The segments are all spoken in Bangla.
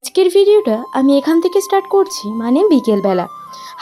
আজকের ভিডিওটা আমি এখান থেকে স্টার্ট করছি, মানে বিকেলবেলা।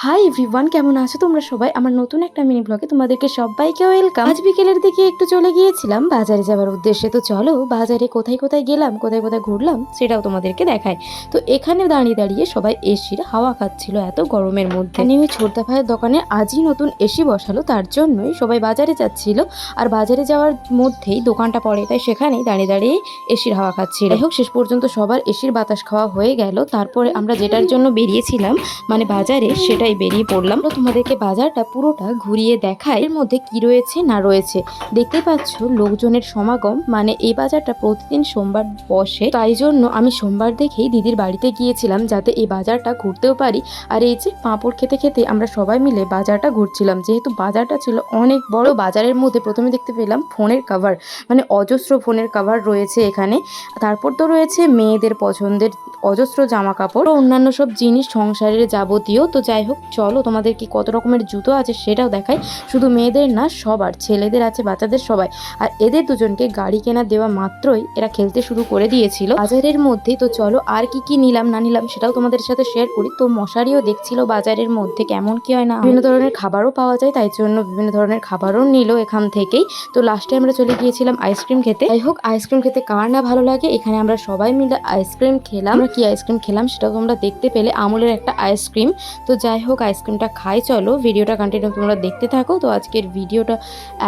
হাই এভরিওয়ান, কেমন আছো তোমরা সবাই? আমার নতুন একটা মিনি ব্লগে তোমাদেরকে সবাইকে ওয়েলকাম। আজ বিকেলের দিকে একটু চলে গিয়েছিলাম বাজারে যাওয়ার উদ্দেশ্যে। তো চলো বাজারে কোথায় কোথায় গেলাম, কোথায় কোথায় ঘুরলাম সেটাও তোমাদেরকে দেখায়। তো এখানে দাঁড়িয়ে দাঁড়িয়ে সবাই এসির হাওয়া খাচ্ছিল এত গরমের মধ্যে। ওই ছোটদা ভাইয়ের দোকানে আজই নতুন এসি বসালো, তার জন্যই সবাই বাজারে যাচ্ছিল। আর বাজারে যাওয়ার মধ্যেই দোকানটা পড়ে, তাই সেখানেই দাঁড়িয়ে দাঁড়িয়ে এসির হাওয়া খাচ্ছিল। যাই হোক, শেষ পর্যন্ত সবার এসির বাতাস খাওয়া হয়ে গেল। তারপরে আমরা যেটার জন্য বেরিয়েছিলাম মানে বাজারে, সেটাই বেরিয়ে পড়লাম। তো তোমাদেরকে বাজারটা পুরোটা ঘুরিয়ে দেখায় এর মধ্যে কি রয়েছে না রয়েছে। দেখতে পাচ্ছ লোকজনের সমাগম, মানে এই বাজারটা প্রতিদিন সোমবার বসে, তাই জন্য আমি সোমবার দেখেই দিদির বাড়িতে গিয়েছিলাম যাতে এই বাজারটা ঘুরতেও পারি। আর এই যে পাঁপড় খেতে খেতে আমরা সবাই মিলে বাজারটা ঘুরছিলাম, যেহেতু বাজারটা ছিল অনেক বড়। বাজারের মধ্যে প্রথমে দেখতে পেলাম ফোনের কভার, মানে অজস্র ফোনের কভার রয়েছে এখানে। তারপর তো রয়েছে মেয়েদের পছন্দের অজস্র জামা কাপড় ও অন্যান্য সব জিনিস সংসারের যাবতীয়। তো যাই হোক, চলো তোমাদেরকে কত রকমের জুতো আছে সেটাও দেখাই। শুধু মেয়েদের না, সবার, ছেলেদের আছে, বাচ্চাদের, সবাই। আর এদের দুজনকে গাড়ি কেনা দেওয়া মাত্রই এরা খেলতে শুরু করে দিয়েছিল বাজারের মধ্যে। তো চলো আর কি কি নিলাম না নিলাম সেটাও তোমাদের সাথে শেয়ার করি। তো মশারিও দেখছিল বাজারের মধ্যে কেমন কি হয় না, বিভিন্ন ধরনের খাবারও পাওয়া যায়, তাই জন্য বিভিন্ন ধরনের খাবারও নিল এখান থেকেই। তো লাস্টে আমরা চলে গিয়েছিলাম আইসক্রিম খেতে। যাই হোক, আইসক্রিম খেতে কার না ভালো লাগে। এখানে আমরা সবাই মিলে আইসক্রিম খেলাম। আমরা কি আইসক্রিম খেলাম সেটাও তোমরা দেখতে পেলে, আমুলের একটা আইসক্রিম। তো যাই হোক, আইসক্রিমটা খাই। চলো ভিডিওটা কন্টিনিউ তোমরা দেখতে থাকো। তো আজকের ভিডিওটা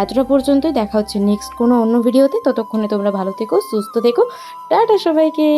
এতটা পর্যন্তই, দেখা হচ্ছে নেক্সট কোনো অন্য ভিডিওতে। ততক্ষণে তোমরা ভালো থেকো, সুস্থ থেকো। টাটা সবাইকে।